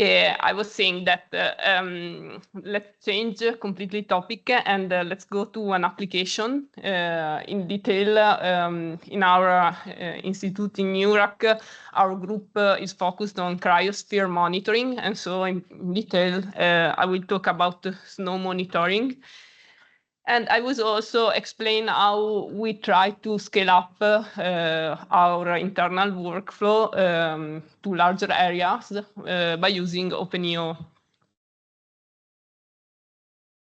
I was saying that let's change completely topic and let's go to an application in detail. In our institute in Europe, our group is focused on cryosphere monitoring, and so in detail I will talk about snow monitoring. And I will also explain how we try to scale up our internal workflow to larger areas by using OpenEO.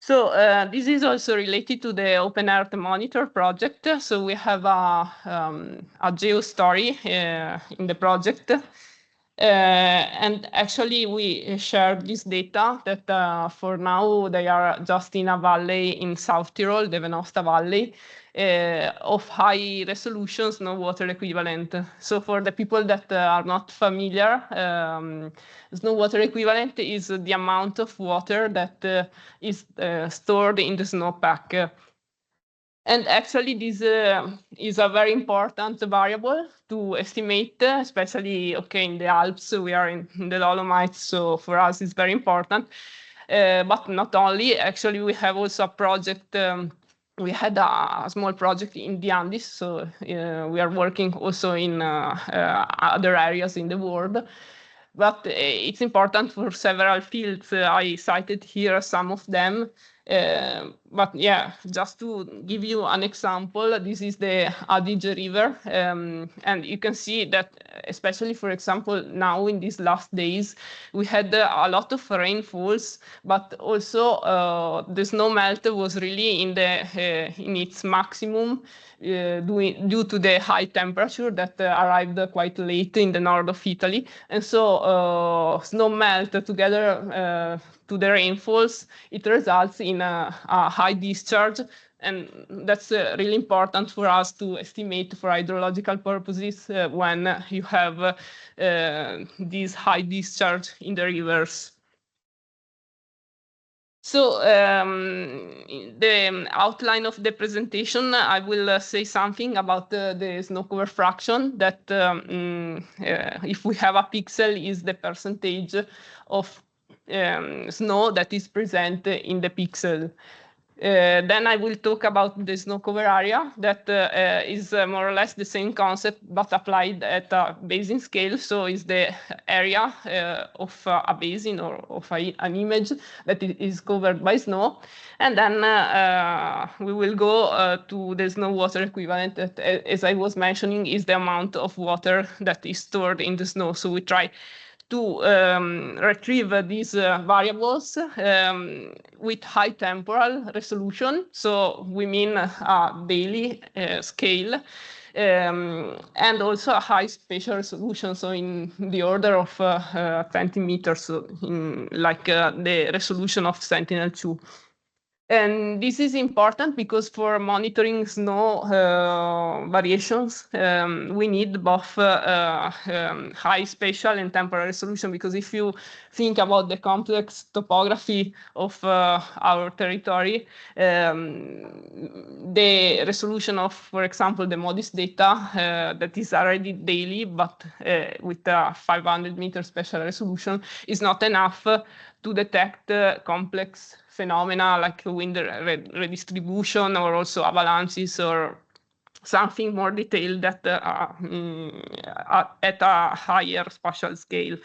So this is also related to the Open Earth Monitor project. So we have a geo story in the project. And actually, we share this data that for now they are just in a valley in South Tyrol, the Venosta Valley, of high resolution snow water equivalent. So for the people that are not familiar, snow water equivalent is the amount of water that is stored in the snowpack. And actually, this is a very important variable to estimate, especially, okay, in the Alps, we are in the Dolomites, so for us it's very important. But not only, actually, we have also a project, we had a small project in the Andes, so we are working also in other areas in the world. But it's important for several fields. I cited here some of them. But yeah, just to give you an example, this is the Adige River. And you can see that, especially, for example, now in these last days, we had a lot of rainfalls, but also the snow melt was really in its maximum due to the high temperature that arrived quite late in the north of Italy. And so snow melt together to the rainfalls, it results in a high discharge. And that's really important for us to estimate for hydrological purposes when you have this high discharge in the rivers. So the outline of the presentation, I will say something about the snow cover fraction that if we have a pixel is the percentage of snow that is present in the pixel. Then I will talk about the snow cover area that is more or less the same concept but applied at a basin scale. So it's the area of a basin or of an image that is covered by snow. And then we will go to the snow water equivalent that, as I was mentioning, is the amount of water that is stored in the snow. So we try to retrieve these variables with high temporal resolution. So we mean a daily scale and also a high spatial resolution. So in the order of centimeters, so in like the resolution of Sentinel-2. And this is important because for monitoring snow variations, we need both high spatial and temporal resolution, because if you think about the complex topography of our territory, the resolution of, for example, the MODIS data that is already daily, but with a 500 meter spatial resolution is not enough to detect complex phenomena like wind redistribution or also avalanches or something more detailed that at a higher spatial scale.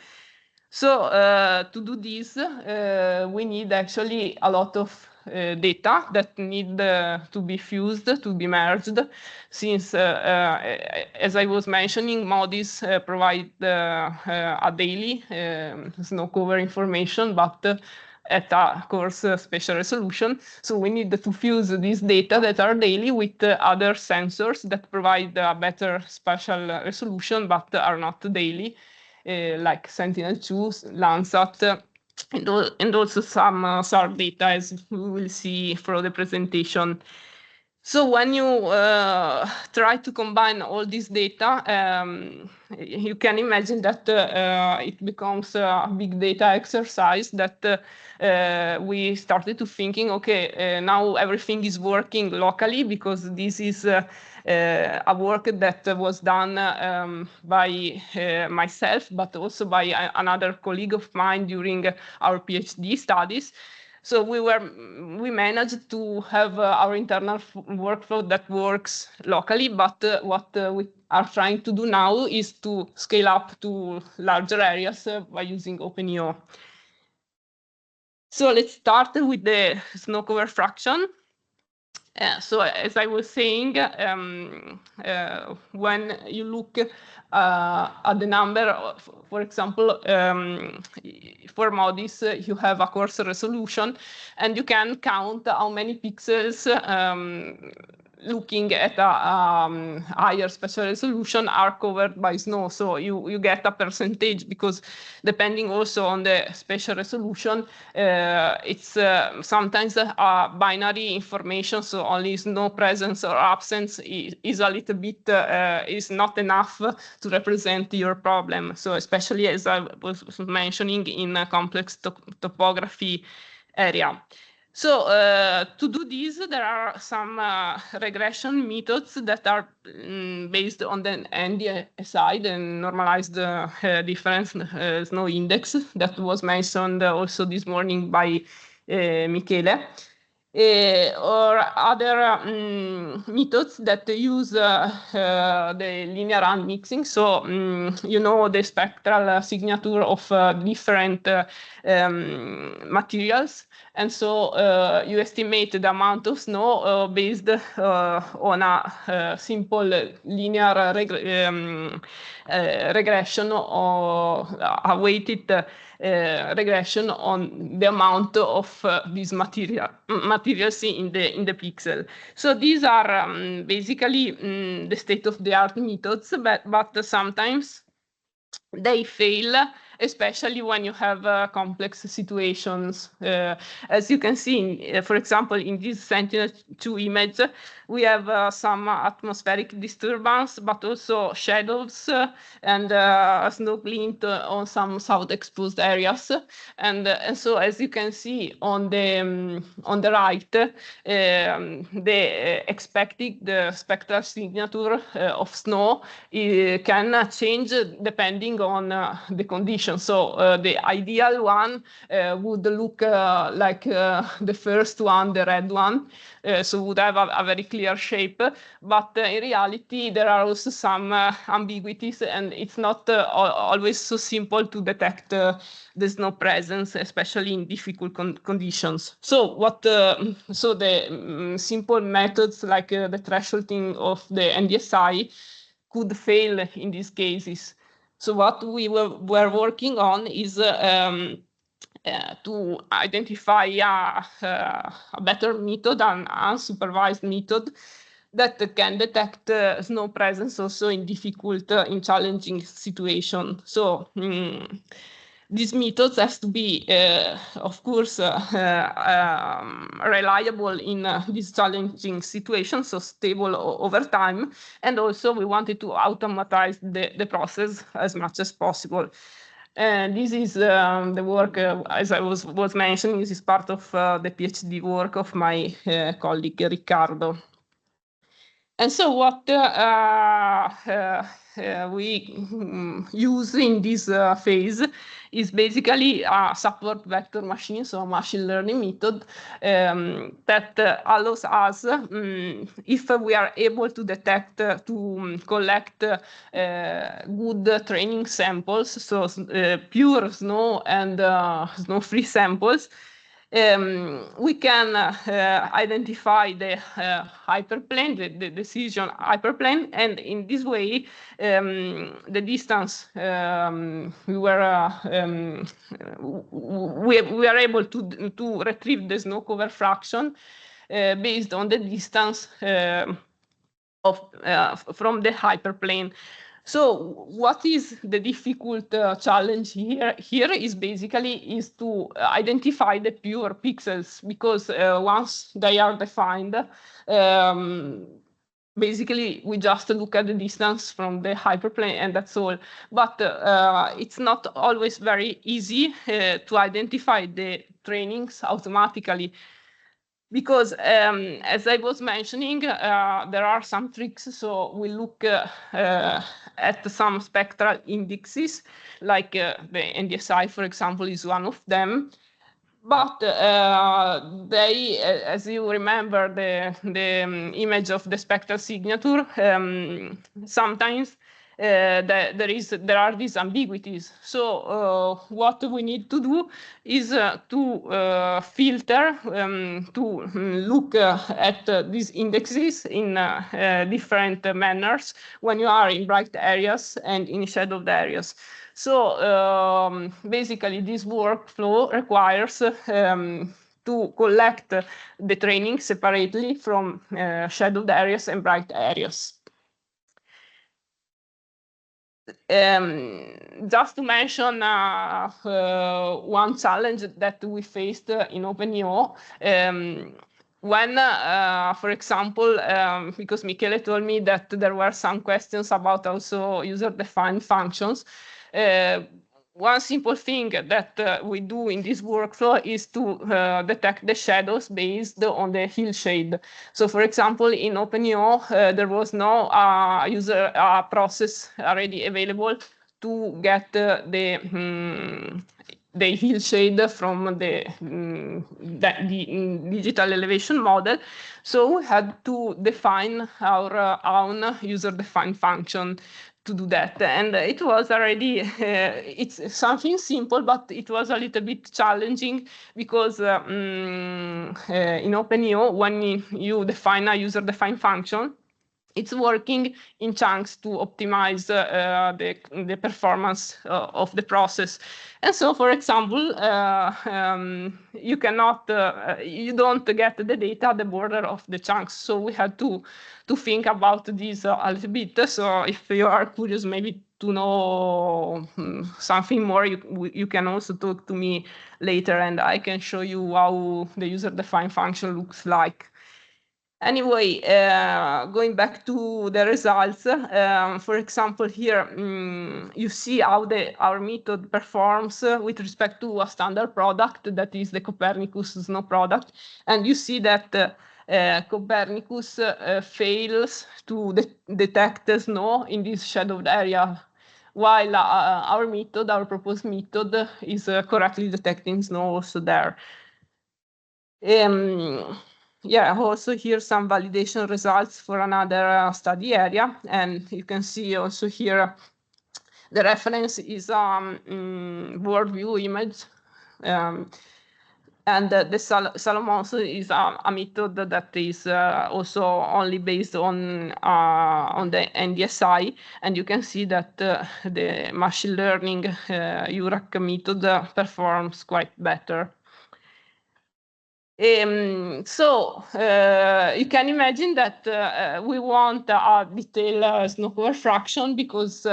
So to do this, we need actually a lot of data that need to be fused, to be merged, since, as I was mentioning, MODIS provide a daily snow cover information, but at a coarse spatial resolution. So we need to fuse these data that are daily with other sensors that provide a better spatial resolution, but are not daily, like Sentinel-2, Landsat, and also some SAR data, as we will see through the presentation. So when you try to combine all this data, you can imagine that it becomes a big data exercise that we started to thinking, okay, now everything is working locally because this is a work that was done by myself, but also by another colleague of mine during our PhD studies. So we managed to have our internal workflow that works locally, but what we are trying to do now is to scale up to larger areas by using OpenEO. So let's start with the snow cover fraction. So as I was saying, when you look at the number, for example, for MODIS, you have a coarse resolution, and you can count how many pixels looking at a higher spatial resolution are covered by snow. So you get a percentage, because depending also on the spatial resolution, it's sometimes a binary information. So only snow presence or absence is a little bit, is not enough to represent your problem. So especially as I was mentioning in a complex topography area. So to do this, there are some regression methods that are based on the NDSI, the normalized difference snow index that was mentioned also this morning by Michele. Or other methods that use the linear unmixing. So, you know, the spectral signature of different materials. And so you estimate the amount of snow based on a simple linear regression or a weighted regression on the amount of these materials in the pixel. So these are basically the state-of-the-art methods, but sometimes they fail, especially when you have complex situations. As you can see, for example, in this Sentinel-2 image, we have some atmospheric disturbance, but also shadows and a snow glint on some south exposed areas. And so, as you can see on the right, the spectral signature of snow can change depending on the conditions. So the ideal one would look like the first one, the red one. So would have a very clear shape, but in reality there are also some ambiguities, and it's not always so simple to detect the snow presence, especially in difficult conditions. So so the simple methods like the thresholding of the NDSI could fail in these cases. So what we were working on is to identify a better method, an unsupervised method that can detect snow presence also in difficult, in challenging situations. So these methods have to be, of course, reliable in these challenging situations, so stable over time. And also we wanted to automatize the process as much as possible. And this is the work, as I was mentioning, this is part of the PhD work of my colleague Riccardo. And so what we use in this phase is basically a support vector machine, so a machine learning method that allows us, if we are able to detect, to collect good training samples, so pure snow and snow-free samples, we can identify the hyperplane, the decision hyperplane, and in this way, the distance we are able to retrieve the snow cover fraction based on the distance from the hyperplane. So what is the difficult challenge here is basically to identify the pure pixels, because once they are defined, basically we just look at the distance from the hyperplane and that's all. But it's not always very easy to identify the trainings automatically, because as I was mentioning, there are some tricks. So we look at some spectral indexes, like the NDSI, for example, is one of them. But they, as you remember, the image of the spectral signature, sometimes there are these ambiguities. So what we need to do is to filter, to look at these indexes in different manners when you are in bright areas and in shadowed areas. So basically, this workflow requires to collect the training separately from shadowed areas and bright areas. Just to mention one challenge that we faced in OpenEO, when, for example, because Michele told me that there were some questions about also user-defined functions, one simple thing that we do in this workflow is to detect the shadows based on the hill shade. So, for example, in OpenEO, there was no user process already available to get the hill shade from the digital elevation model. So we had to define our own user-defined function to do that. And it was already, it's something simple, but it was a little bit challenging, because in OpenEO, when you define a user-defined function, it's working in chunks to optimize the performance of the process. And so, for example, you cannot, you don't get the data at the border of the chunks. So we had to think about this a little bit. So if you are curious, maybe to know something more, you can also talk to me later, and I can show you how the user-defined function looks like. Anyway, going back to the results, for example, here you see how our method performs with respect to a standard product, that is the Copernicus snow product. And you see that Copernicus fails to detect the snow in this shadowed area, while our method, our proposed method, is correctly detecting snow also there. Yeah, also here some validation results for another study area, and you can see also here the reference is world view image, and the Solomons is a method that is also only based on the NDSI, and you can see that the machine learning URAC method performs quite better. So you can imagine that we want a detailed snow cover fraction, because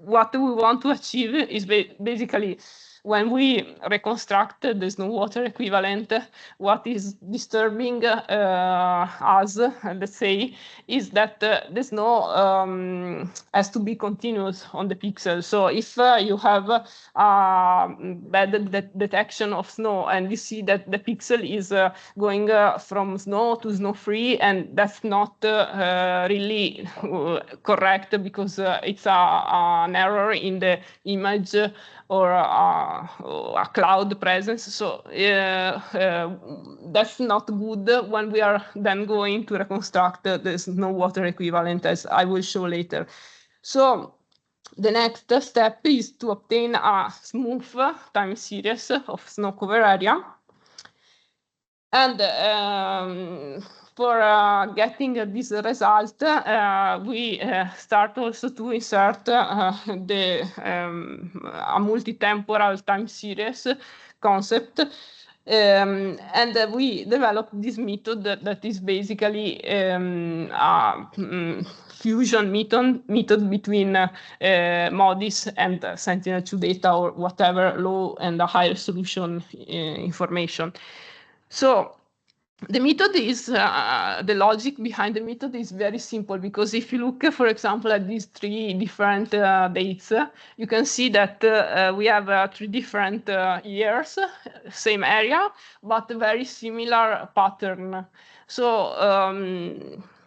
what we want to achieve is basically, when we reconstruct the snow water equivalent, what is disturbing us, let's say, is that the snow has to be continuous on the pixel. So if you have bad detection of snow, and you see that the pixel is going from snow to snow free, and that's not really correct, because it's an error in the image or a cloud presence. So that's not good when we are then going to reconstruct the snow water equivalent, as I will show later. So the next step is to obtain a smooth time series of snow cover area. And for getting this result, we start also to insert a multi-temporal time series concept. And we developed this method that is basically a fusion method between MODIS and Sentinel-2 data or whatever low and high resolution information. So the method is, the logic behind the method is very simple, because if you look, for example, at these three different dates, you can see that we have 3 different years, same area, but a very similar pattern. So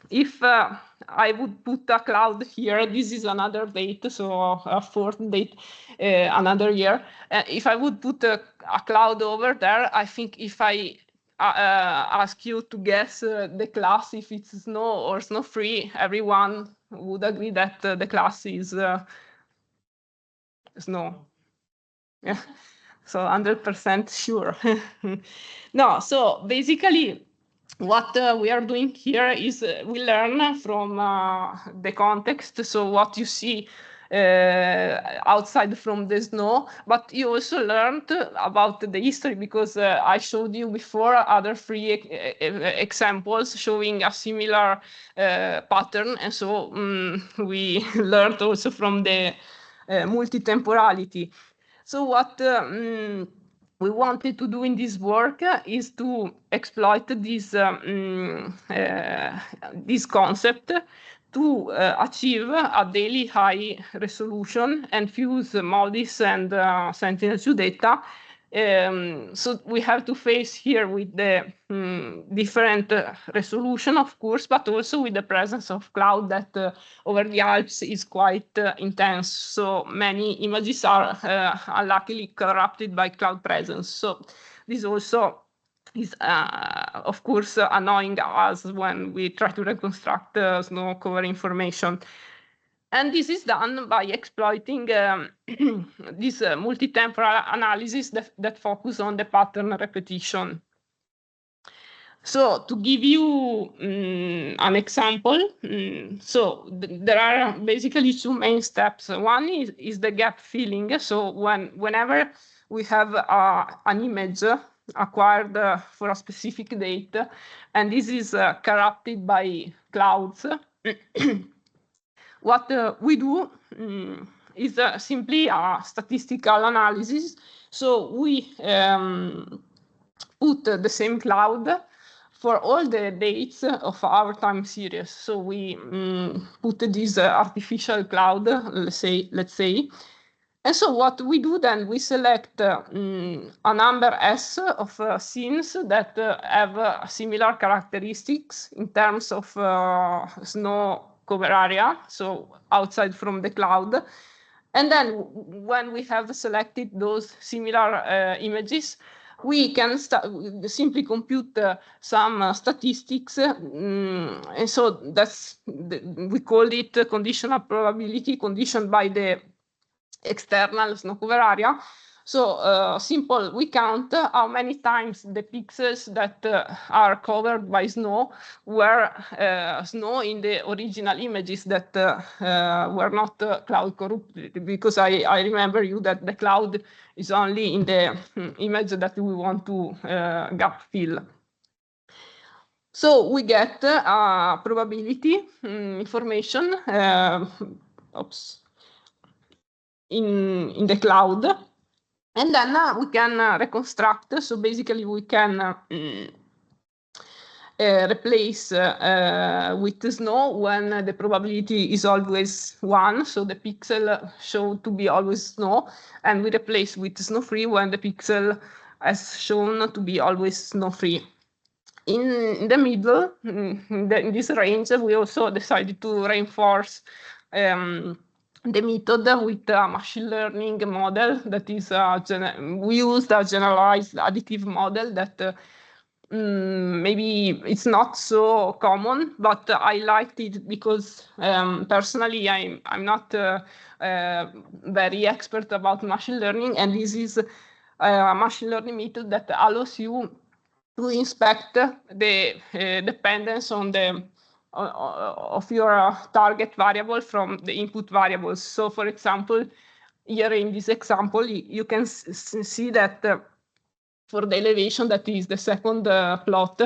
if I would put a cloud here, this is another date, so a 4th date, another year. If I would put a cloud over there, I think if I ask you to guess the class, if it's snow or snow-free, everyone would agree that the class is snow. Yeah, so 100% sure. No, so basically what we are doing here is we learn from the context, so what you see outside from the snow, but you also learned about the history, because I showed you before other 3 examples showing a similar pattern, and so we learned also from the multi-temporality. So what we wanted to do in this work is to exploit this concept to achieve a daily high resolution and fuse MODIS and Sentinel-2 data. So we have to face here with the different resolution, of course, but also with the presence of cloud that over the Alps is quite intense. So many images are unluckily corrupted by cloud presence. So this also is, of course, annoying us when we try to reconstruct snow cover information. And this is done by exploiting this multi-temporal analysis that focus on the pattern repetition. So to give you an example, so there are basically 2 main steps. One is the gap filling. So whenever we have an image acquired for a specific date, and this is corrupted by clouds, what we do is simply a statistical analysis. So we put the same cloud for all the dates of our time series. So we put this artificial cloud, let's say. And so what we do then, we select a number S of scenes that have similar characteristics in terms of snow cover area, so outside from the cloud. And then when we have selected those similar images, we can simply compute some statistics. And so that's we call it conditional probability conditioned by the external snow cover area. So simple, we count how many times the pixels that are covered by snow were snow in the original images that were not cloud corrupted, because I remember you that the cloud is only in the image that we want to gap fill. So we get probability information in the cloud. And then we can reconstruct. So basically, we can replace with snow when the probability is always 1. So the pixel shown to be always snow. And we replace with snow-free when the pixel is shown to be always snow-free. In the middle, in this range, we also decided to reinforce the method with a machine learning model that is we used a generalized additive model that maybe it's not so common, but I liked it because personally I'm not very expert about machine learning, and this is a machine learning method that allows you to inspect the dependence on the of your target variable from the input variables. So for example, here in this example, you can see that for the elevation, that is the second plot,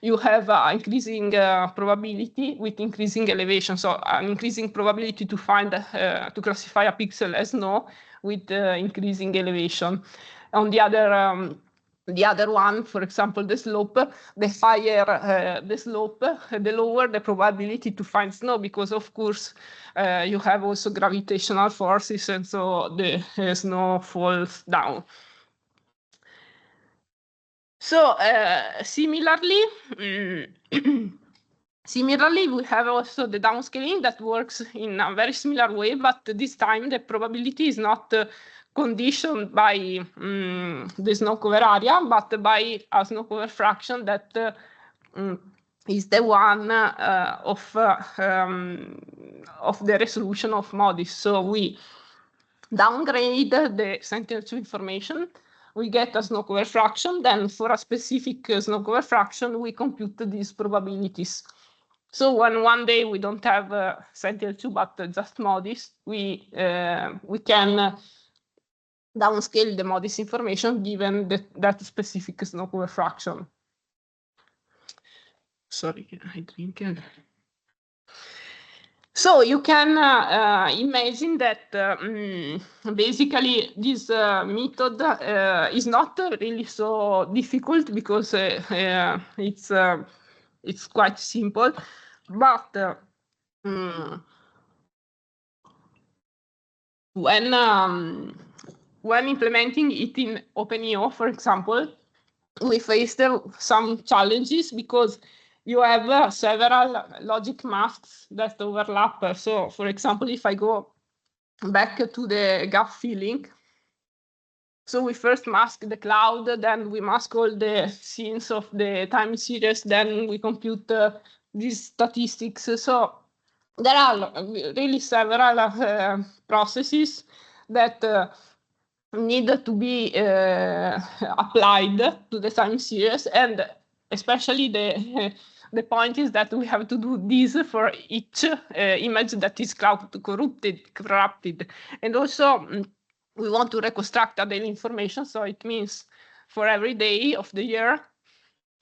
you have increasing probability with increasing elevation. So an increasing probability to find, to classify a pixel as snow with increasing elevation. On the other one, for example, the slope, the higher the slope, the lower the probability to find snow, because of course you have also gravitational forces, and so the snow falls down. So similarly, we have also the downscaling that works in a very similar way, but this time the probability is not conditioned by the snow cover area, but by a snow cover fraction that is the one of the resolution of MODIS. So we downgrade the Sentinel-2 information, we get a snow cover fraction, then for a specific snow cover fraction, we compute these probabilities. So when one day we don't have Sentinel-2, but just MODIS, we can downscale the MODIS information given that specific snow cover fraction. Sorry, I drink. So you can imagine that basically this method is not really so difficult, because it's quite simple, but when implementing it in OpenEO, for example, we faced some challenges, because you have several logic masks that overlap. So, for example, if I go back to the gap filling, so we first mask the cloud, then we mask all the scenes of the time series, then we compute these statistics. So there are really several processes that need to be applied to the time series, and especially the point is that we have to do this for each image that is cloud corrupted, and also we want to reconstruct a daily information, so it means for every day of the year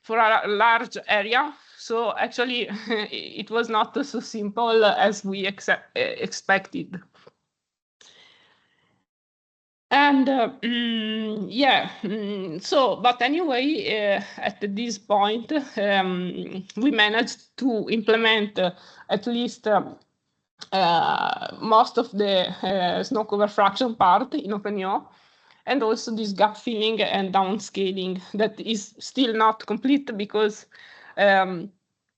for a large area. So actually it was not so simple as we expected. And so, but anyway, at this point, we managed to implement at least most of the snow cover fraction part in OpenEO, and also this gap filling and downscaling that is still not complete, because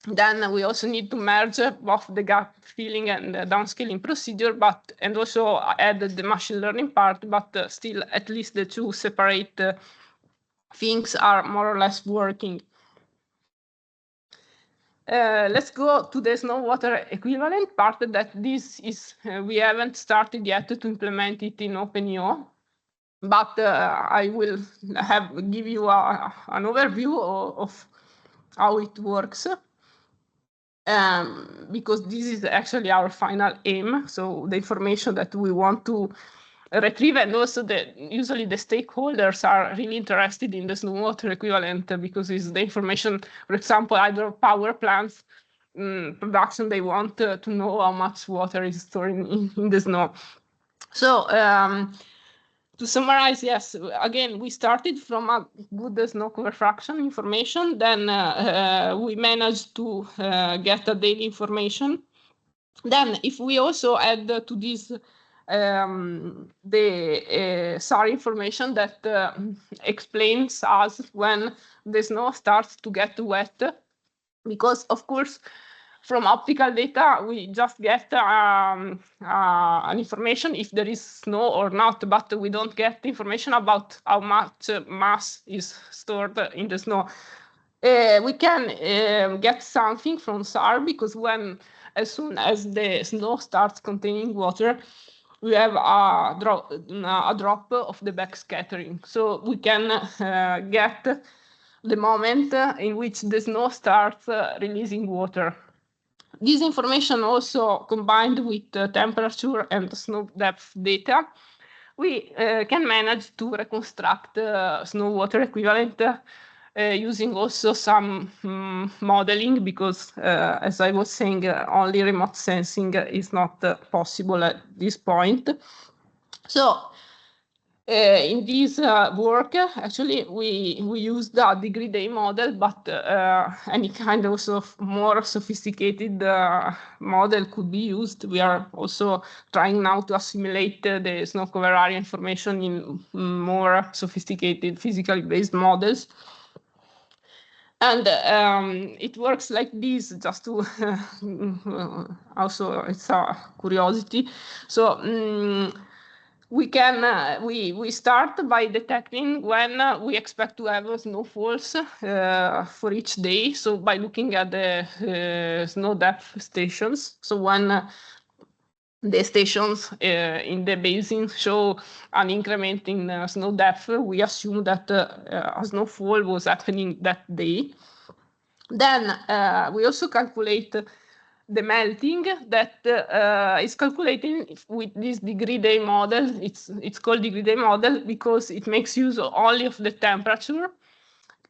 then we also need to merge both the gap filling and the downscaling procedure, and also add the machine learning part, but still at least the two separate things are more or less working. Let's go to the snow water equivalent part. That this is we haven't started yet to implement it in OpenEO, but I will give you an overview of how it works. Because this is actually our final aim, so the information that we want to retrieve, and also usually the stakeholders are really interested in the snow water equivalent, because it's the information, for example, either power plants production, they want to know how much water is stored in the snow. So to summarize, yes, again, we started from a good snow cover fraction information, then we managed to get a daily information. Then if we also add to this the SAR information that explains us when the snow starts to get wet, because of course from optical data we just get an information if there is snow or not, but we don't get information about how much mass is stored in the snow. We can get something from SAR, because as soon as the snow starts containing water, we have a drop of the backscattering. So we can get the moment in which the snow starts releasing water. This information also combined with temperature and snow depth data we can manage to reconstruct snow water equivalent using also some modeling, because as I was saying, only remote sensing is not possible at this point. So in this work, actually, we used a degree day model, but any kind of more sophisticated model could be used. We are also trying now to assimilate the snow cover area information in more sophisticated physically based models. And it works like this, just to also, it's a curiosity. So we can we start by detecting when we expect to have snowfalls for each day. So by looking at the snow depth stations. So when the stations in the basin show an increment in snow depth, we assume that a snowfall was happening that day. Then we also calculate the melting that is calculated with this degree day model. It's called degree day model because it makes use only of the temperature.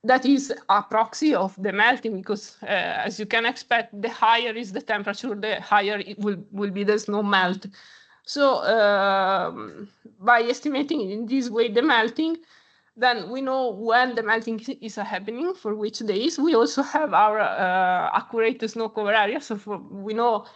That is a proxy of the melting, because as you can expect, the higher is the temperature, the higher it will be the snow melt. So by estimating in this way the melting, then we know when the melting is happening, for which days. We also have our accurate snow cover area, so we know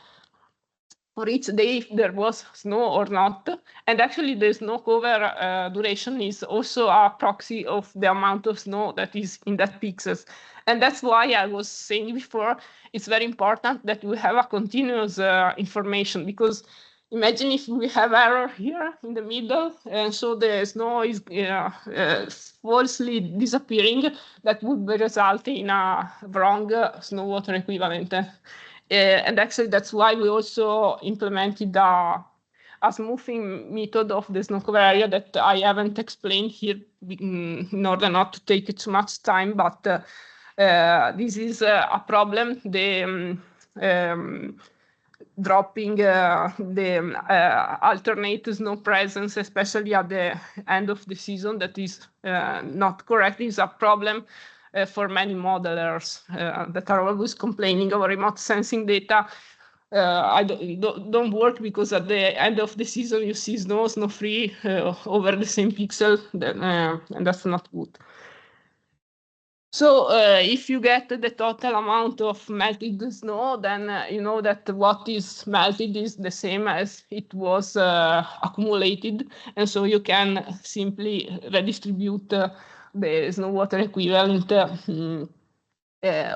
for each day if there was snow or not. And actually the snow cover duration is also a proxy of the amount of snow that is in that pixels. And that's why I was saying before, it's very important that we have a continuous information, because imagine if we have error here in the middle, and so the snow is falsely disappearing, that would result in a wrong snow water equivalent. And actually, that's why we also implemented a smoothing method of the snow cover area that I haven't explained here in order not to take too much time. But this is a problem. The dropping the alternate snow presence, especially at the end of the season, that is not correct, is a problem for many modelers that are always complaining of remote sensing data. I don't work because at the end of the season you see snow free over the same pixel, and that's not good. So if you get the total amount of melted snow, then you know that what is melted is the same as it was accumulated. And so you can simply redistribute the snow water equivalent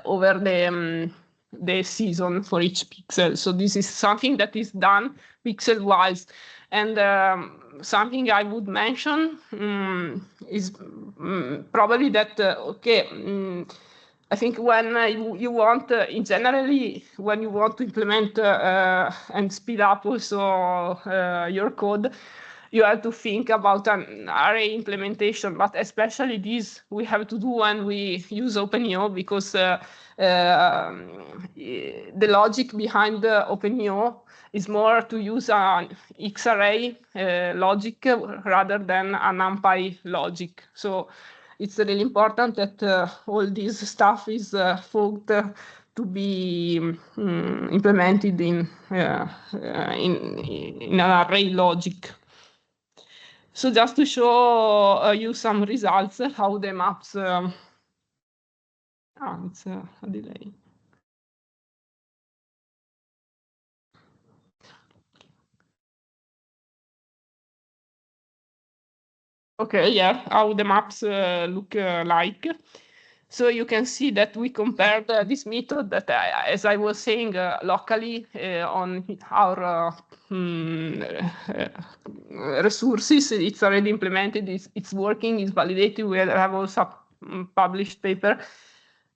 over the season for each pixel. So this is something that is done pixel-wise. And something I would mention is probably that, I think when you want, in generally, when you want to implement and speed up also your code, you have to think about an array implementation, but especially this we have to do when we use OpenEO, because the logic behind OpenEO is more to use an X-array logic rather than a NumPy logic. So it's really important that all this stuff is fogged to be implemented in an array logic. So just to show you some results, how the maps, it's a delay. Okay, yeah, how the maps look like. So you can see that we compared this method that, as I was saying, locally on our resources. It's already implemented, it's working, it's validated. We have also a published paper.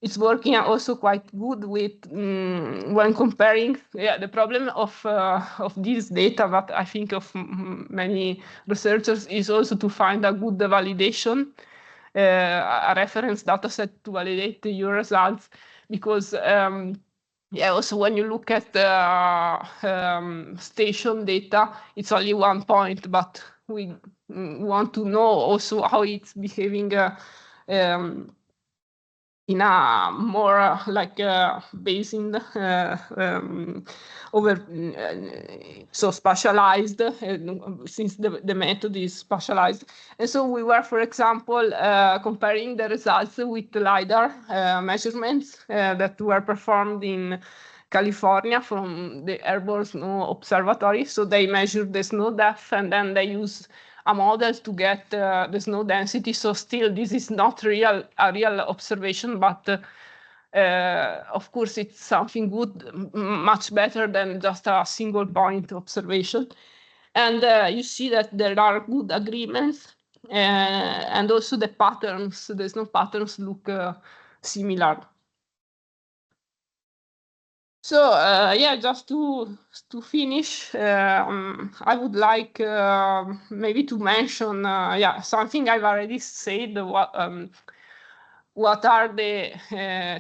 It's working also quite good with when comparing. Yeah, the problem of this data, that I think of many researchers, is also to find a good validation, a reference data set to validate your results, because yeah, also when you look at station data, it's only 1 point, but we want to know also how it's behaving in a more based in over so spatialized since the method is spatialized. And so we were, for example, comparing the results with the LiDAR measurements that were performed in California from the Airborne Snow Observatory. So they measured the snow depth and then they use a model to get the snow density. So still, this is not a real observation, but of course, it's something good, much better than just a single point observation. And you see that there are good agreements, and also the patterns, the snow patterns look similar. So yeah, just to finish, I would like maybe to mention yeah, something I've already said. What are the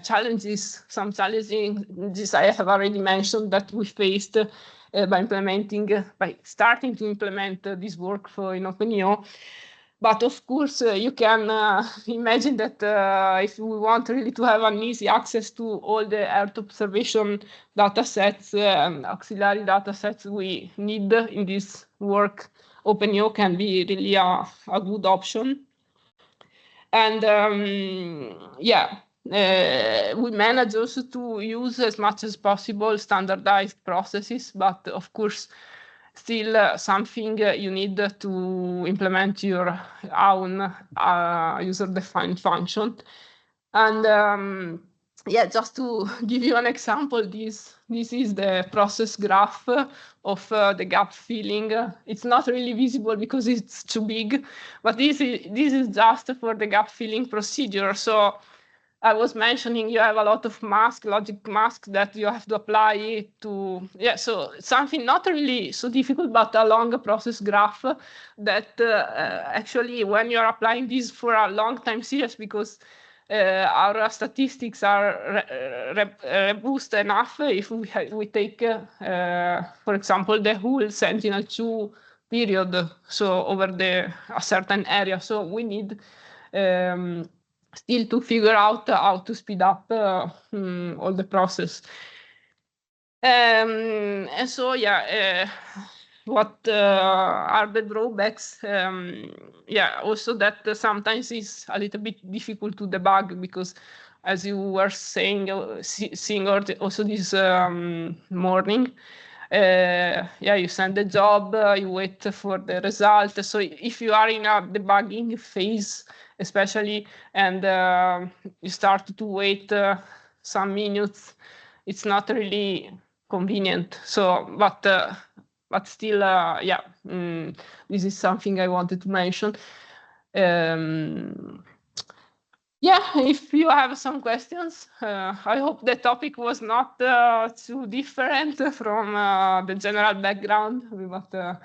challenges? Some challenges I have already mentioned that we faced by starting to implement this workflow in OpenEO. But of course, you can imagine that if we want really to have an easy access to all the Earth observation data sets and auxiliary data sets we need in this work, OpenEO can be really a good option. And yeah, we manage also to use as much as possible standardized processes, but of course, still something you need to implement your own user-defined function. And yeah, just to give you an example, this is the process graph of the gap filling. It's not really visible because it's too big, but this is just for the gap filling procedure. So I was mentioning you have a lot of logic masks that you have to apply to, yeah, so something not really so difficult, but a long process graph that actually when you're applying this for a long time series, because our statistics are robust enough if we take, for example, the whole Sentinel-2 period, so over a certain area. So we need still to figure out how to speed up all the process. And so, yeah, what are the drawbacks? Yeah, also that sometimes it's a little bit difficult to debug because, as you were saying, seeing also this morning, yeah, you send the job, you wait for the result. So if you are in a debugging phase, especially, and you start to wait some minutes, it's not really convenient. So, but still, yeah, this is something I wanted to mention. Yeah, if you have some questions, I hope the topic was not too different from the general background, but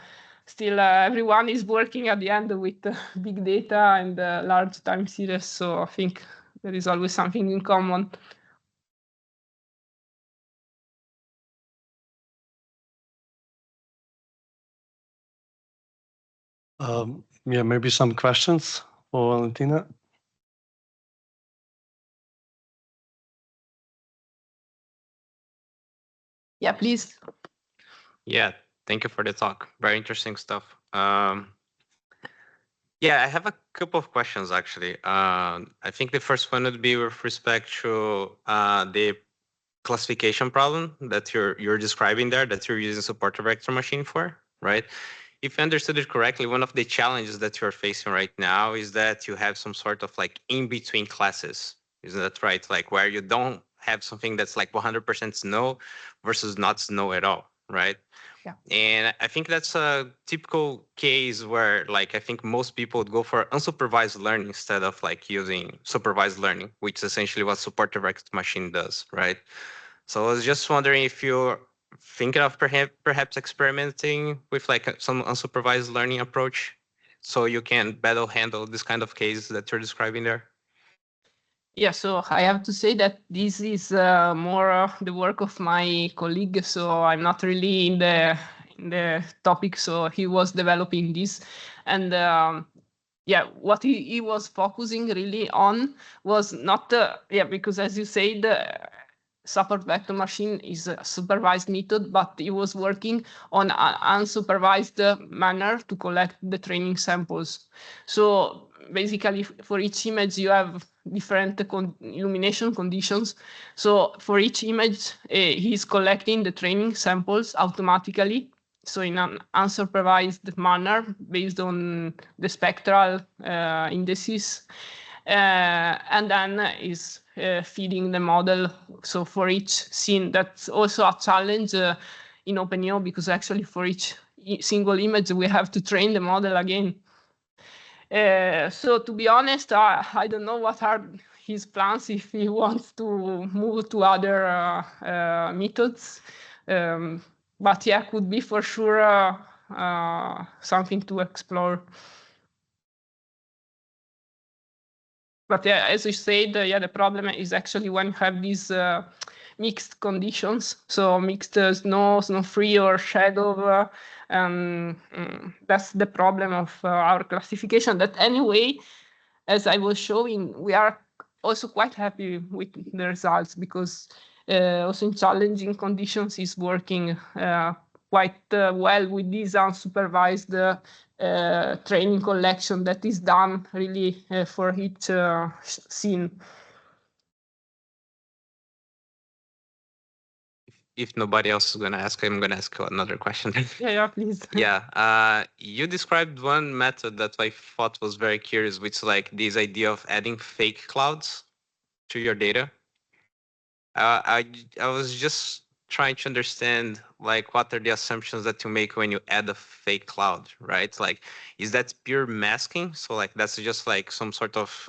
still everyone is working at the end with big data and large time series, so I think there is always something in common. Yeah, maybe some questions for Valentina. Yeah, please. Yeah, thank you for the talk. Very interesting stuff. Yeah, I have a couple of questions actually. I think the first one would be with respect to the classification problem that you're describing there, that you're using supporter vector machine for, right? If I understood it correctly, one of the challenges that you're facing right now is that you have some sort of like in-between classes. Is that right? Like where you don't have something that's like 100% snow versus not snow at all, right? Yeah. And I think that's a typical case where like I think most people would go for unsupervised learning instead of like using supervised learning, which is essentially what supporter vector machine does, right? So I was just wondering if you're thinking of perhaps experimenting with like some unsupervised learning approach so you can better handle this kind of case that you're describing there. Yeah, so I have to say that this is more the work of my colleague, so I'm not really in the topic, so he was developing this. And yeah, what he was focusing really on was not, because as you said, support vector machine is a supervised method, but he was working on an unsupervised manner to collect the training samples. So basically, for each image, you have different illumination conditions. So for each image, he's collecting the training samples automatically. So in an unsupervised manner based on the spectral indices. And then is feeding the model. So for each scene, that's also a challenge in OpenEO, because actually for each single image, we have to train the model again. So to be honest, I don't know what are his plans if he wants to move to other methods. But yeah, could be for sure something to explore. But yeah, as you said, the problem is actually when you have these mixed conditions. So mixed snow, snow-free, or shadow. That's the problem of our classification. That anyway, as I was showing, we are also quite happy with the results, because also in challenging conditions is working quite well with this unsupervised training collection that is done really for each scene. If nobody else is going to ask, I'm going to ask another question. Yeah, please. Yeah, you described one method that I thought was very curious, which is like this idea of adding fake clouds to your data. I was just trying to understand, like, what are the assumptions that you make when you add a fake cloud, right? Like, is that pure masking? So like that's just like some sort of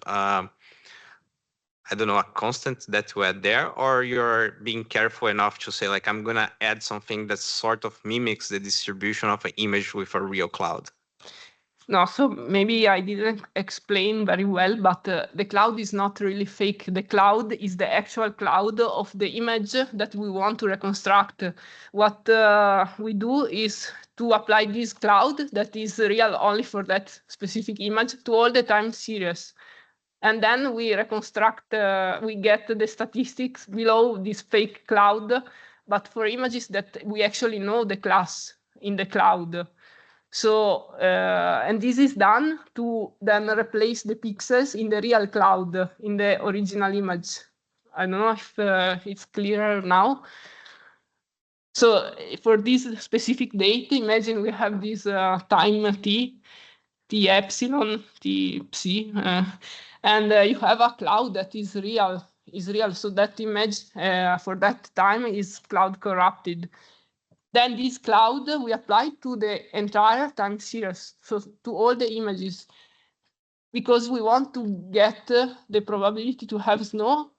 I don't know, a constant that you add there, or you're being careful enough to say, like, I'm going to add something that sort of mimics the distribution of an image with a real cloud? No, so maybe I didn't explain very well, but the cloud is not really fake. The cloud is the actual cloud of the image that we want to reconstruct. What we do is to apply this cloud that is real only for that specific image to all the time series. And then we reconstruct, we get the statistics below this fake cloud, but for images that we actually know the class in the cloud. So, and this is done to then replace the pixels in the real cloud, in the original image. I don't know if it's clearer now. So for this specific date, imagine we have this time t epsilon, t psi, and you have a cloud that is real. So that image for that time is cloud corrupted. Then this cloud we apply to the entire time series, so to all the images, because we want to get the probability to have snow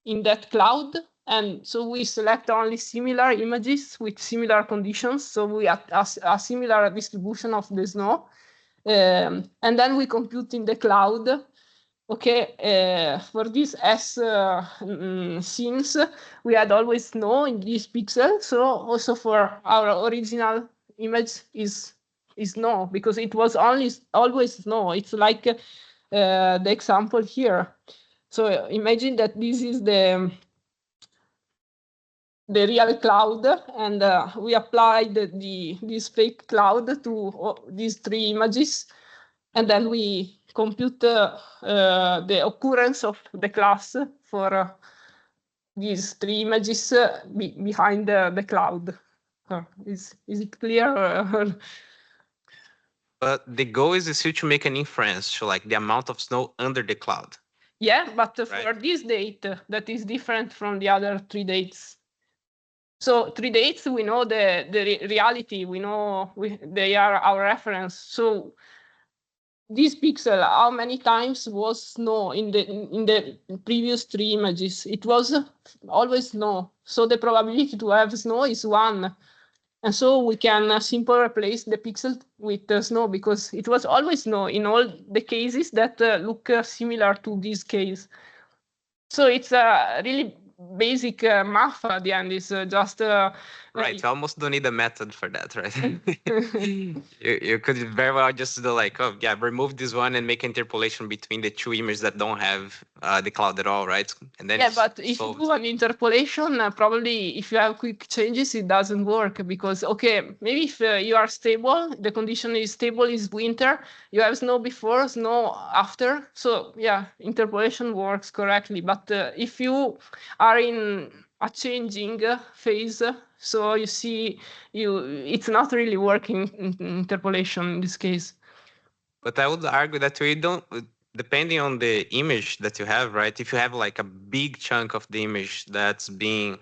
in that cloud. And so we select only similar images with similar conditions. So we have a similar distribution of the snow. And then we compute in the cloud, okay, for these S scenes, we had always snow in this pixel. So also for our original image is snow, because it was always snow. It's like the example here. So imagine that this is the real cloud, and we applied this fake cloud to these three images, and then we compute the occurrence of the class for these three images behind the cloud. Is it clear? But the goal is still to make an inference to like the amount of snow under the cloud. Yeah, but Right. for this date, that is different from the other 3 dates. So 3 dates, we know the reality. We know they are our reference. So this pixel, how many times was snow in the previous 3 images? It was always snow. So the probability to have snow is 1. And so we can simply replace the pixel with snow, because it was always snow in all the cases that look similar to this case. So it's really basic math at the end. Is just right. You almost don't need a method for that, right? you could very well just do like, oh yeah, remove this one and make interpolation between the two images that don't have the cloud at all, right? And then yeah, but if you do an interpolation, probably if you have quick changes, it doesn't work because, okay, maybe if you are stable, the condition is stable, is winter, you have snow before, snow after. So yeah, interpolation works correctly. But if you are in a changing phase, so you see, it's not really working in interpolation in this case. But I would argue that we don't, depending on the image that you have, right? If you have like a big chunk of the image that's being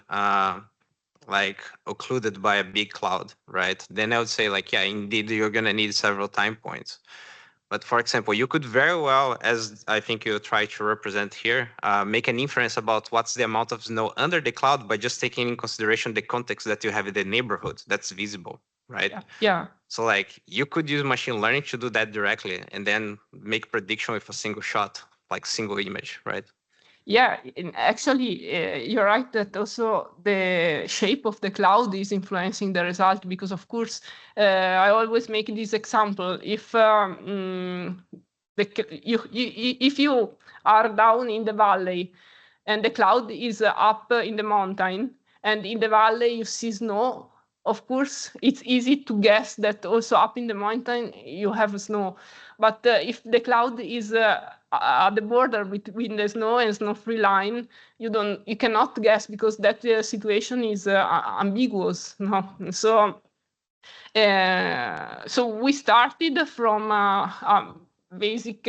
like occluded by a big cloud, right? Then I would say like, yeah, indeed, you're gonna need several time points. But for example, you could very well, as I think you try to represent here, make an inference about what's the amount of snow under the cloud by just taking in consideration the context that you have in the neighborhood that's visible, right? Yeah. So like you could use machine learning to do that directly and then make prediction with a single shot, like single image, right? Yeah, actually, you're right that also the shape of the cloud is influencing the result because, of course, I always make this example. If if you are down in the valley and the cloud is up in the mountain, and in the valley you see snow, of course, it's easy to guess that also up in the mountain you have snow. But if the cloud is at the border between the snow and snow-free line, you cannot guess because that situation is ambiguous. No? So we started from basic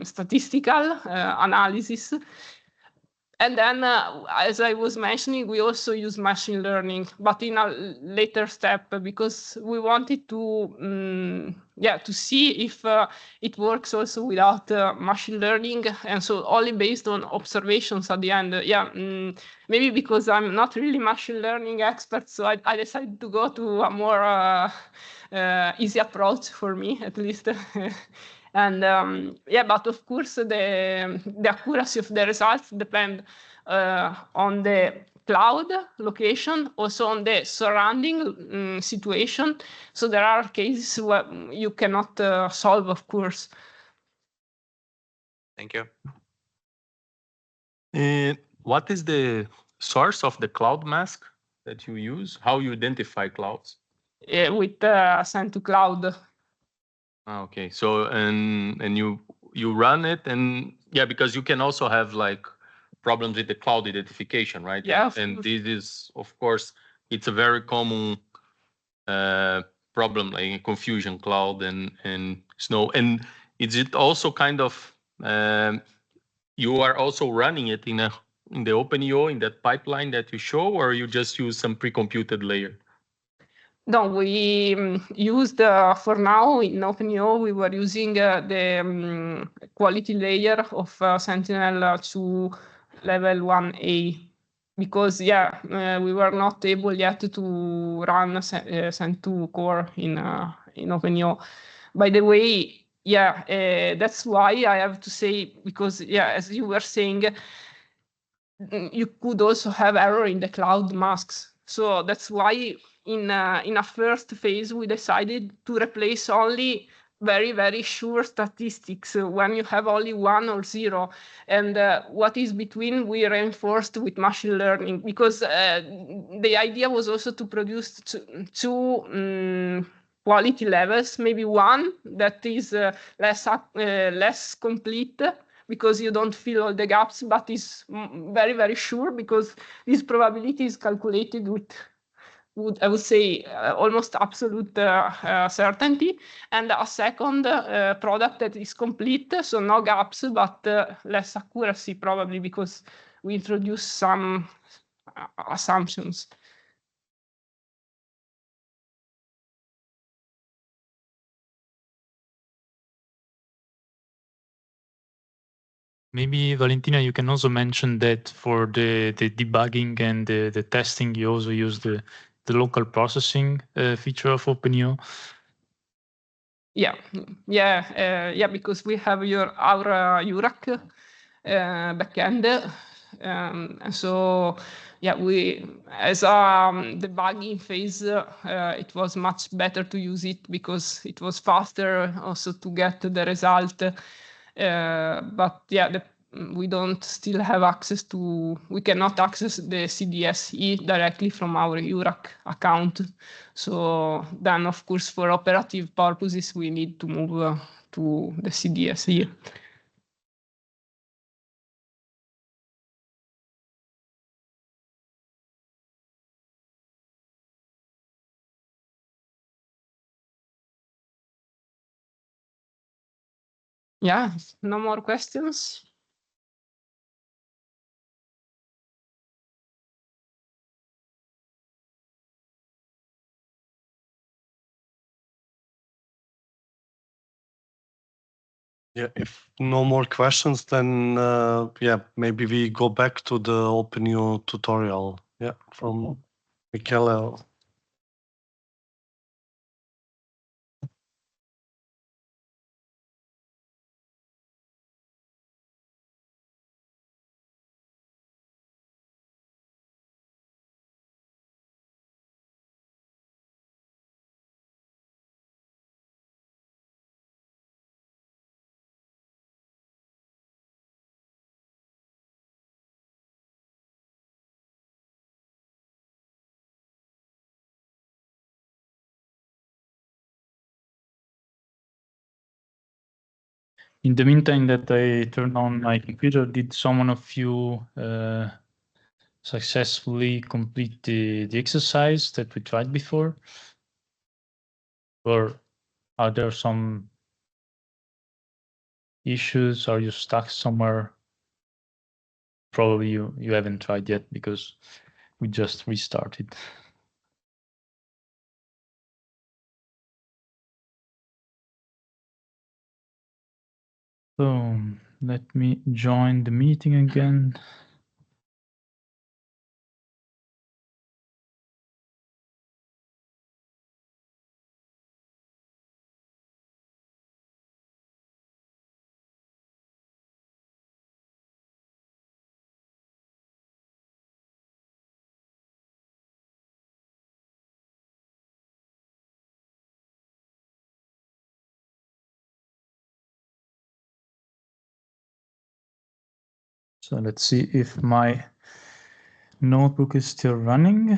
statistical analysis. And then, as I was mentioning, we also use machine learning, but in a later step because we wanted to, to see if it works also without machine learning, and so only based on observations at the end. Maybe because I'm not really machine learning expert, so I decided to go to a more easy approach for me, at least. And but of course the accuracy of the results depend on the cloud location, also on the surrounding situation. So there are cases where you cannot solve, of course. Thank you. And what is the source of the cloud mask that you use? How you identify clouds? With send to cloud. Okay, so and you run it, and yeah, because you can also have like problems with the cloud identification, right? Yeah, and this is, of course, it's a very common problem, like confusion cloud and snow. And is it also kind of you are also running it in the OpenEO, in that pipeline that you show, or you just use some pre-computed layer? No, we used for now in OpenEO, we were using the quality layer of Sentinel-2 level 1A because, we were not able yet to run Sent2 core in OpenEO. By the way, that's why I have to say, because, as you were saying, you could also have error in the cloud masks. So that's why in a first phase, we decided to replace only very, very sure statistics when you have only 1 or 0. And what is between, we reinforced with machine learning because the idea was also to produce two quality levels, maybe one that is less complete because you don't fill all the gaps, but is very, very sure because this probability is calculated with, I would say, almost absolute certainty. And a second product that is complete, so no gaps, but less accuracy probably because we introduce some assumptions. Maybe, Valentina, you can also mention that for the debugging and the testing, you also use the local processing feature of OpenEO. Yeah, because we have our URAC backend And so, yeah, as debugging phase, it was much better to use it because it was faster also to get the result. But yeah, we don't still have access to, we cannot access the CDSE directly from our URAC account. So then, of course, for operative purposes, we need to move to the CDSE. Yeah, no more questions? Yeah, if no more questions, then yeah, maybe we go back to the OpenEO tutorial. Yeah, from Michele. In the meantime that I turned on my computer, did someone of you successfully complete the exercise that we tried before? Or are there some issues? Are you stuck somewhere? Probably you haven't tried yet because we just restarted. So let me join the meeting again. So let's see if my notebook is still running.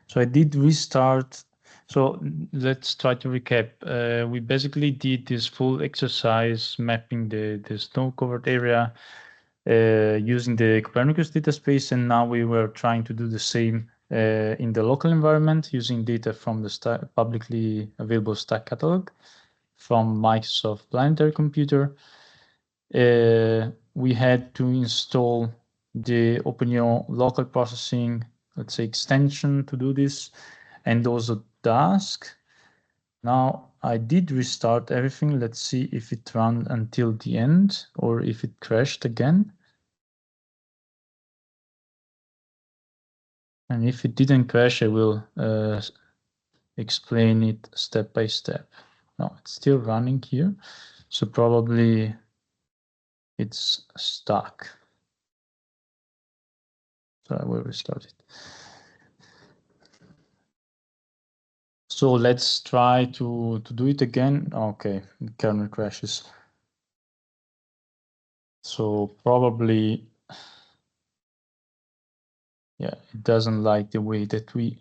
So I did restart. So let's try to recap. We basically did this full exercise mapping the snow covered area using the Copernicus data space. And now we were trying to do the same in the local environment using data from the publicly available stack catalog from Microsoft Planetary Computer. We had to install the OpenEO local processing, let's say, extension to do this, and also Dask. Now I did restart everything. Let's see if it ran until the end or if it crashed again. And if it didn't crash, I will explain it step by step. No, it's still running here. So probably it's stuck. So I will restart it. So let's try to do it again. Okay, the kernel crashes. So probably, yeah, it doesn't like the way that we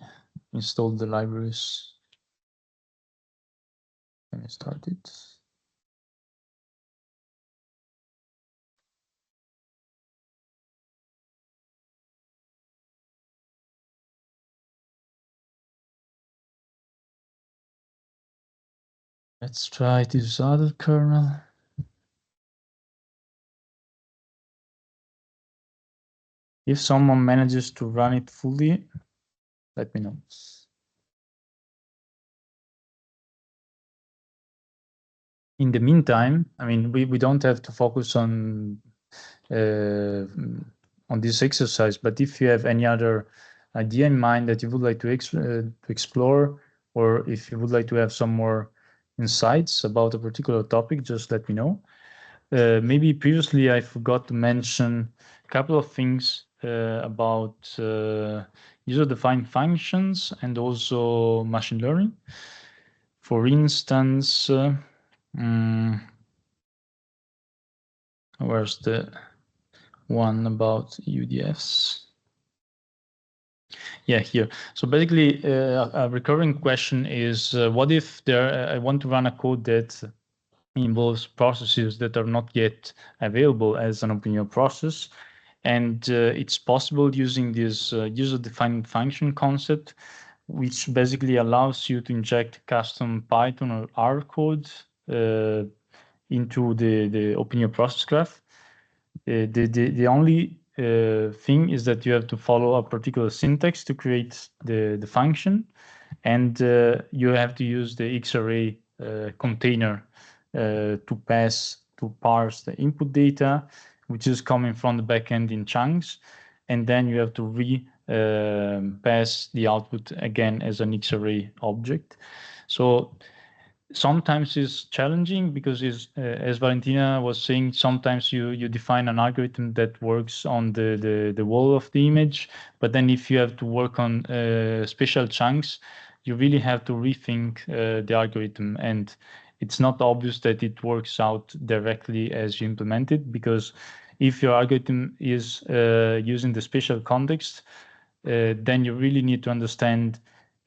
installed the libraries. Can I start it? Let's try this other kernel. If someone manages to run it fully, let me know. In the meantime, I mean, we don't have to focus on this exercise, but if you have any other idea in mind that you would like to explore, or if you would like to have some more insights about a particular topic, just let me know. Maybe previously I forgot to mention a couple of things about user-defined functions and also machine learning. For instance, where's the one about UDFs? Yeah, here. So basically, a recurring question is, what if I want to run a code that involves processes that are not yet available as an OpenEO process, and it's possible using this user-defined function concept, which basically allows you to inject custom Python or R code into the OpenEO process graph. The only thing is that you have to follow a particular syntax to create the function, and you have to use the Xarray container to parse the input data, which is coming from the backend in chunks, and then you have to pass the output again as an Xarray object. So sometimes it's challenging because as Valentina was saying, sometimes you define an algorithm that works on the wall of the image, but then if you have to work on special chunks, you really have to rethink the algorithm, and it's not obvious that it works out directly as you implement it, because if your algorithm is using the special context, then you really need to understand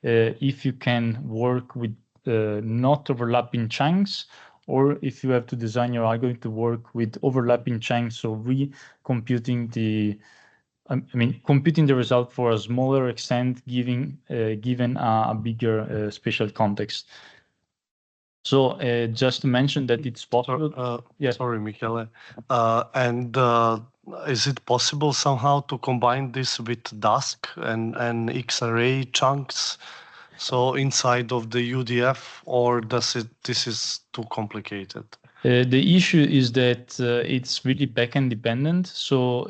if you can work with not overlapping chunks, or if you have to design your algorithm to work with overlapping chunks, so computing the result for a smaller extent, given a bigger special context. So just to mention that it's possible. Sorry, Michele. And is it possible somehow to combine this with Dask and Xarray chunks? So inside of the UDF, or this is too complicated? The issue is that it's really backend dependent. So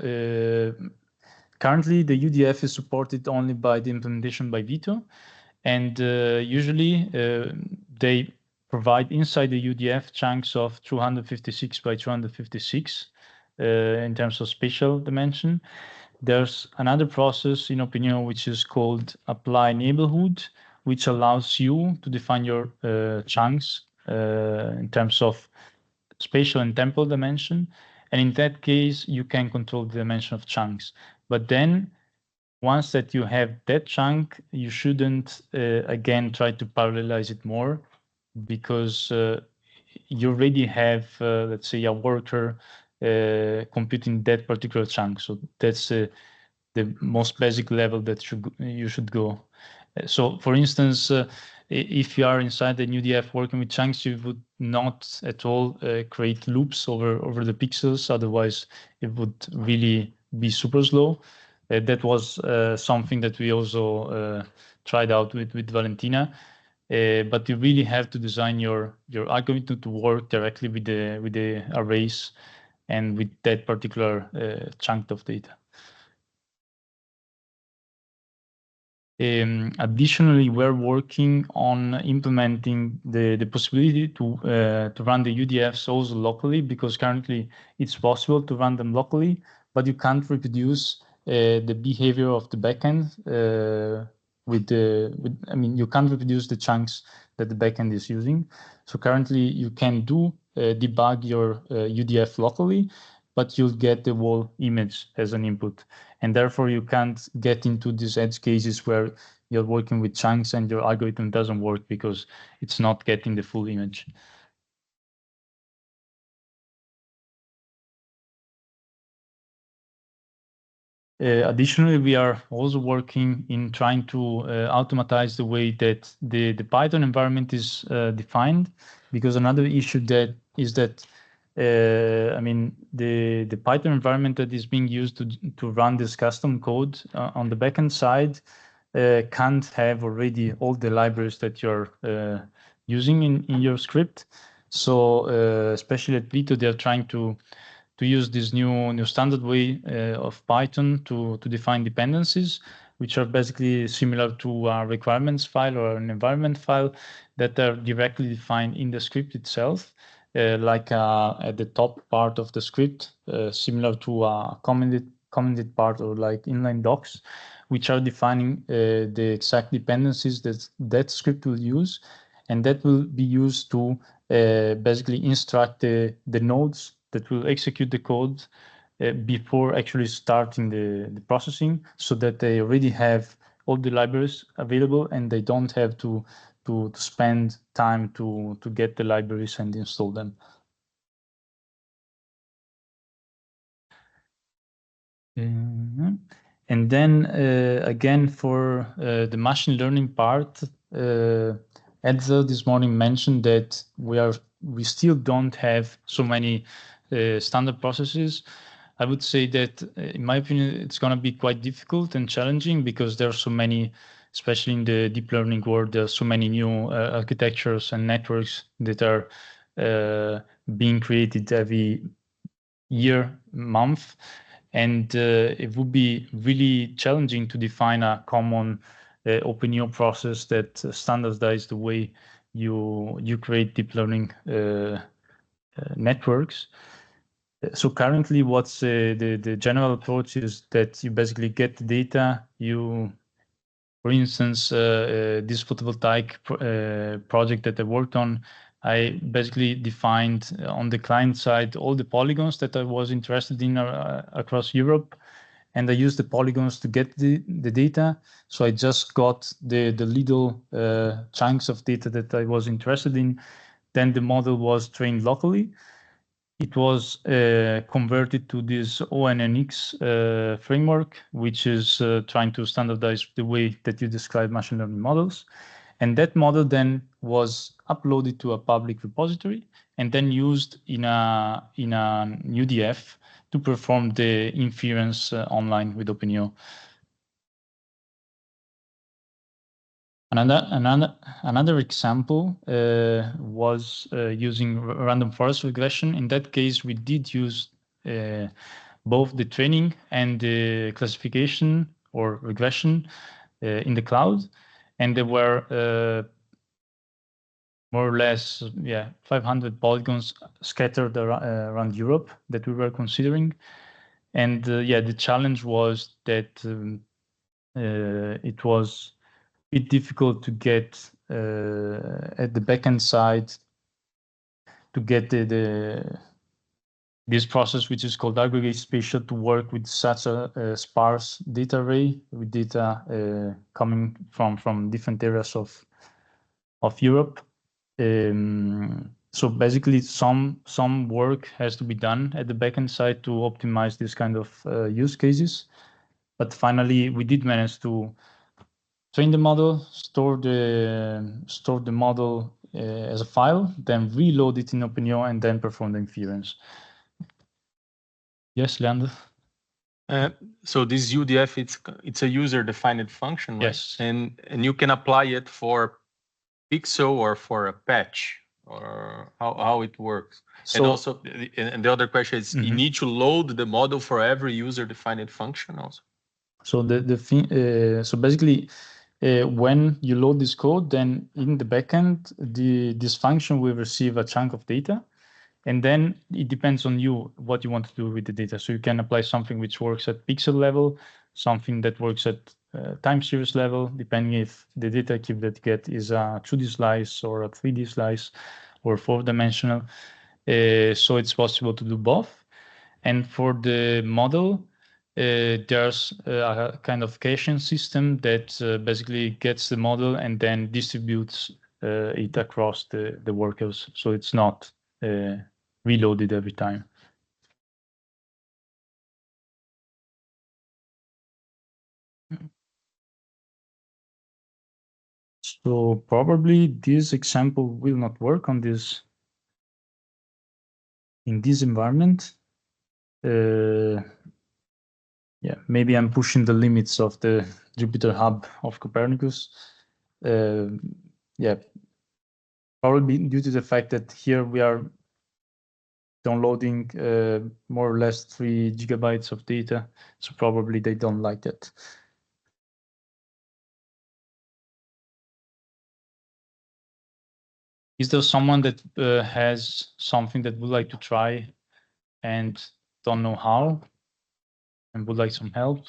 currently the UDF is supported only by the implementation by Vito, and usually they provide inside the UDF chunks of 256 by 256 in terms of spatial dimension. There's another process in OpenEO which is called apply neighborhood, which allows you to define your chunks in terms of spatial and temporal dimension. And in that case, you can control the dimension of chunks. But then once that you have that chunk, you shouldn't, again, try to parallelize it more, because you already have, let's say, a worker computing that particular chunk. So that's the most basic level that you should go. So, for instance, if you are inside the UDF working with chunks, you would not at all create loops over the pixels. Otherwise, it would really be super slow. That was something that we also tried out with Valentina. But you really have to design your algorithm to work directly with the arrays and with that particular chunk of data. Additionally, we're working on implementing the possibility to run the UDFs also locally, because currently it's possible to run them locally, but you can't reproduce the behavior of the backend you can't reproduce the chunks that the backend is using. So currently you can debug your UDF locally, but you'll get the whole image as an input. And therefore you can't get into these edge cases where you're working with chunks and your algorithm doesn't work because it's not getting the full image. Additionally, we are also working in trying to automatize the way that the Python environment is defined, because another issue that is that the Python environment that is being used to run this custom code on the backend side can't have already all the libraries that you're using in your script. So especially at Vito, they're trying to use this new standard way of Python to define dependencies, which are basically similar to a requirements file or an environment file that are directly defined in the script itself. like at the top part of the script, similar to a commented part or like inline docs, which are defining the exact dependencies that script will use, and that will be used to basically instruct the nodes that will execute the code before actually starting the processing, so that they already have all the libraries available and they don't have to spend time to get the libraries and install them. And then again, for the machine learning part, Edza this morning mentioned that we still don't have so many standard processes. I would say that, in my opinion, it's going to be quite difficult and challenging because there are so many, especially in the deep learning world, there are so many new architectures and networks that are being created every year, month. And it would be really challenging to define a common OpenEO process that standardizes the way you create deep learning networks. So currently, what's the general approach is that you basically get the data. For instance, this photovoltaic project that I worked on, I basically defined on the client side all the polygons that I was interested in across Europe, and I used the polygons to get the data. So I just got the little chunks of data that I was interested in. Then the model was trained locally. It was converted to this ONNX framework, which is trying to standardize the way that you describe machine learning models. And that model then was uploaded to a public repository and then used in an UDF to perform the inference online with OpenEO. Another example was using random forest regression. In that case, we did use both the training and the classification or regression in the cloud, and there were more or less 500 polygons scattered around Europe that we were considering. And the challenge was that it was bit difficult to get at the backend side to get this process, which is called aggregate spatial, to work with such a sparse data array with data coming from different areas of Europe. So basically, some work has to be done at the backend side to optimize this kind of use cases. But finally, we did manage to train the model, store the model as a file, then reload it in OpenEO, and then perform the inference. Yes, Leandro? So this UDF, it's a user-defined function, right? Yes. And you can apply it for pixel or for a patch, or how it works. So, and also, and the other question is, you need to load the model for every user-defined function also. So so basically, when you load this code, then in the backend, this function will receive a chunk of data, and then it depends on you what you want to do with the data. So you can apply something which works at pixel level, something that works at time series level, depending if the data type that you get is a 2D slice or a 3D slice or 4-dimensional. So it's possible to do both. And for the model, there's a kind of caching system that basically gets the model and then distributes it across the workers. So it's not reloaded every time. So probably this example will not work on this in this environment. Yeah, maybe I'm pushing the limits of the Jupyter Hub of Copernicus. Yeah, probably due to the fact that here we are downloading more or less 3 gigabytes of data. So probably they don't like that. Is there someone that has something that would like to try and don't know how and would like some help?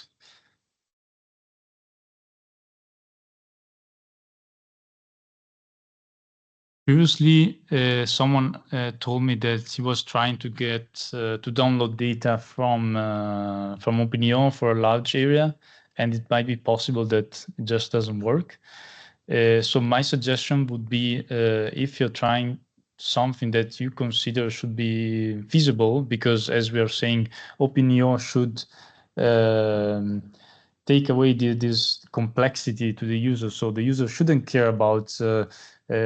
Previously, someone told me that he was trying to get to download data from OpenEO for a large area, and it might be possible that it just doesn't work. So my suggestion would be if you're trying something that you consider should be feasible, because as we are saying, OpenEO should take away this complexity to the user. So the user shouldn't care about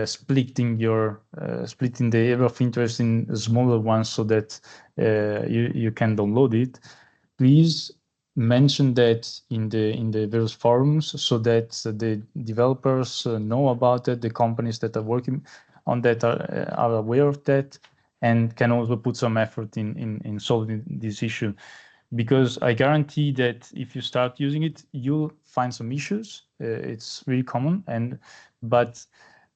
splitting the area of interest in smaller ones so that you can download it. Please mention that in the various forums so that the developers know about it, the companies that are working on that are aware of that, and can also put some effort in solving this issue. Because I guarantee that if you start using it, you'll find some issues. It's really common, but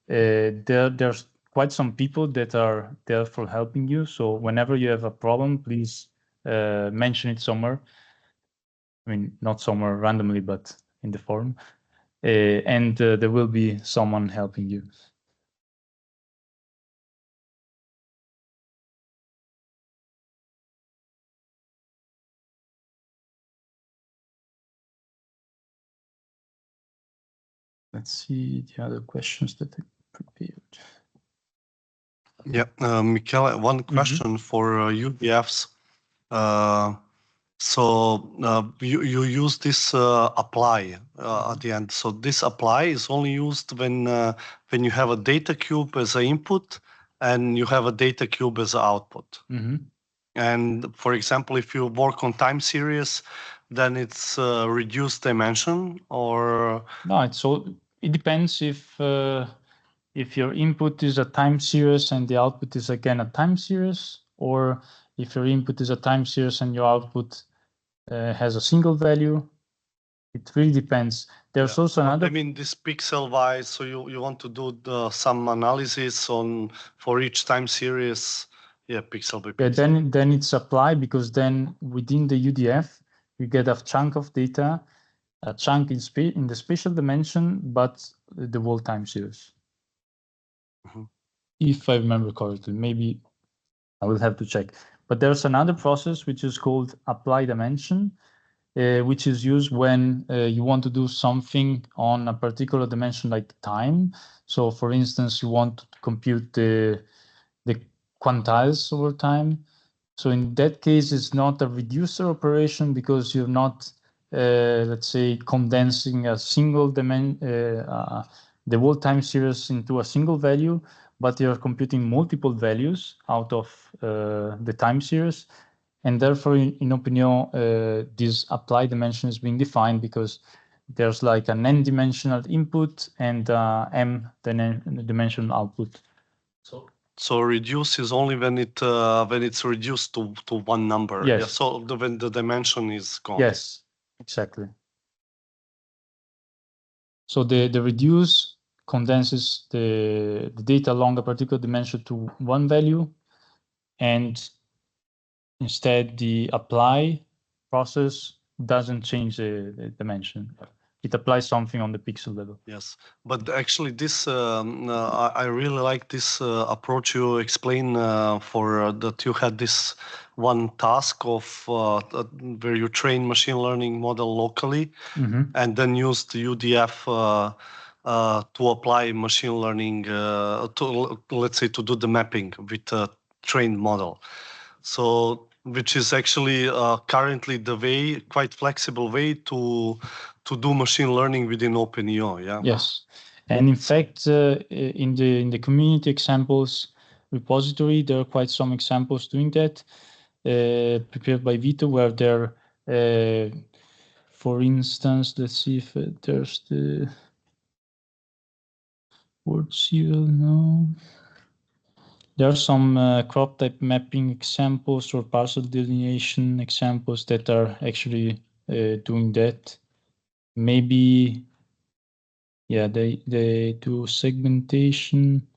there's quite some people that are there for helping you. So whenever you have a problem, please mention it somewhere. I mean, not somewhere randomly, but in the forum. And there will be someone helping you. Let's see the other questions that I prepared. Yeah, Michele, one question for UDFs. You use this apply at the end. So this apply is only used when you have a data cube as an input and you have a data cube as an output. And for example, if you work on time series, then it's reduced dimension, or no, it depends if your input is a time series and the output is again a time series, or if your input is a time series and your output has a single value. It really depends. There's also another. I mean, this pixel wise. So you want to do some analysis for each time series. Yeah, pixel by pixel. Yeah, then it's apply, because then within the UDF you get a chunk of data, a chunk in the spatial dimension, but the whole time series. If I remember correctly, maybe I will have to check. But there's another process which is called apply dimension, which is used when you want to do something on a particular dimension like time. So for instance, you want to compute the quantiles over time. So in that case, it's not a reducer operation, because you're not, let's say, condensing a single the whole time series into a single value, but you're computing multiple values out of the time series. And therefore, in OpenEO, this apply dimension is being defined because there's like an n-dimensional input and m-dimensional output. So reduce is only when it's reduced to one number. Yes. Yeah. So when the dimension is gone. Yes, exactly. So the reduce condenses the data along a particular dimension to one value, and instead the apply process doesn't change the dimension. It applies something on the pixel level. Yes, but actually this I really like this approach you explain for that you had this one task of where you train machine learning model locally and then use the UDF to apply machine learning to, let's say, to do the mapping with a trained model. So which is actually currently the way, quite flexible way to do machine learning within OpenEO. Yeah. Yes, and in fact, in the community examples repository, there are quite some examples doing that, prepared by Vito, where there, for instance, let's see if there's the word serial. No. There are some crop type mapping examples or parcel delineation examples that are actually doing that. Maybe, yeah, they do segmentation.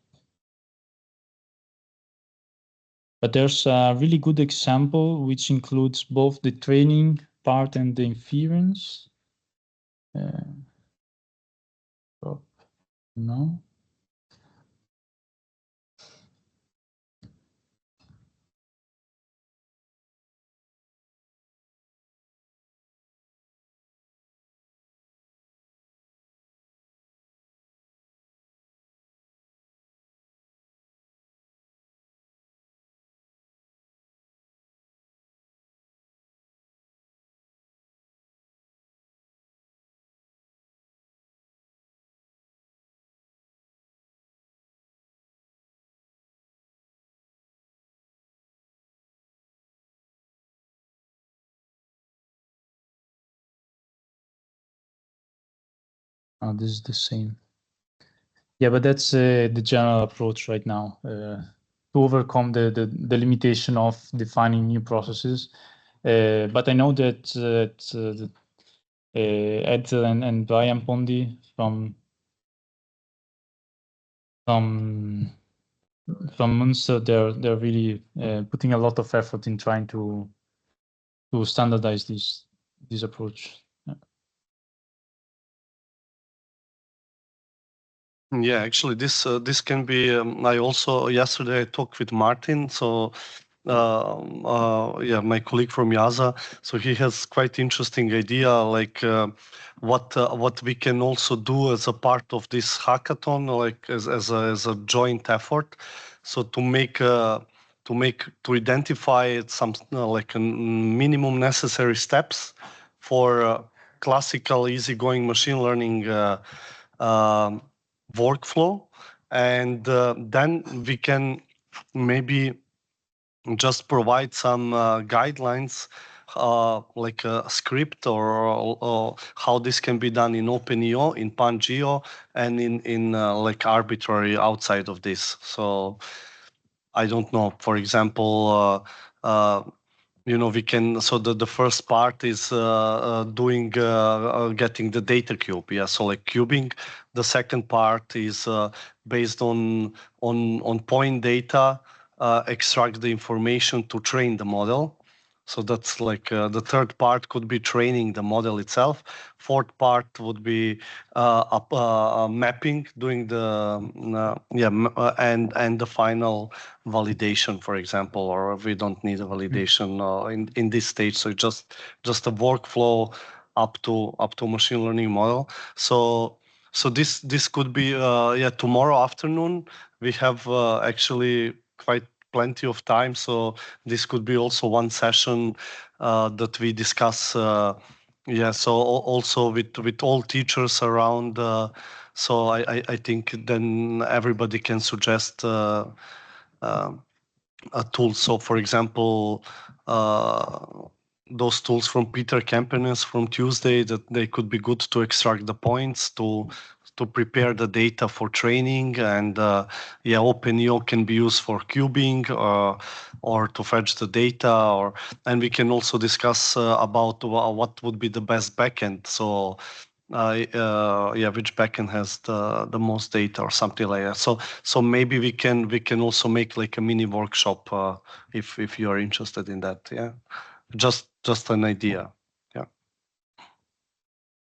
But there's a really good example which includes both the training part and the inference. No. Oh, this is the same. Yeah, but that's the general approach right now to overcome the limitation of defining new processes. But I know that Ed and Brian Pondi from Munster, they're really putting a lot of effort in trying to standardize this approach. Yeah, actually, this can be. I also yesterday I talked with Martin. So, yeah, my colleague from YASA. So he has quite interesting idea, like what we can also do as a part of this hackathon, like as a joint effort. So to identify some like a minimum necessary steps for classical easygoing machine learning. Workflow, and then we can maybe just provide some guidelines like a script or how this can be done in OpenEO, in PanGeo, and in like arbitrary outside of this. So I don't know, for example, we can, so the first part is doing getting the data cube, yeah, so like cubing. The second part is based on point data, extract the information to train the model. So that's like the third part could be training the model itself. Fourth part would be mapping, doing the and the final validation, for example, or if we don't need a validation in this stage. So just a workflow up to machine learning model. So this could be tomorrow afternoon. We have actually quite plenty of time, so this could be also one session that we discuss. So also with all teachers around. So I think then everybody can suggest a tool. So for example, those tools from Peter Kempenes from Tuesday, that they could be good to extract the points, to prepare the data for training, and OpenEO can be used for cubing or to fetch the data, and we can also discuss about what would be the best backend. So which backend has the most data or something like that. So maybe we can also make like a mini workshop if you are interested in that. Yeah, just an idea.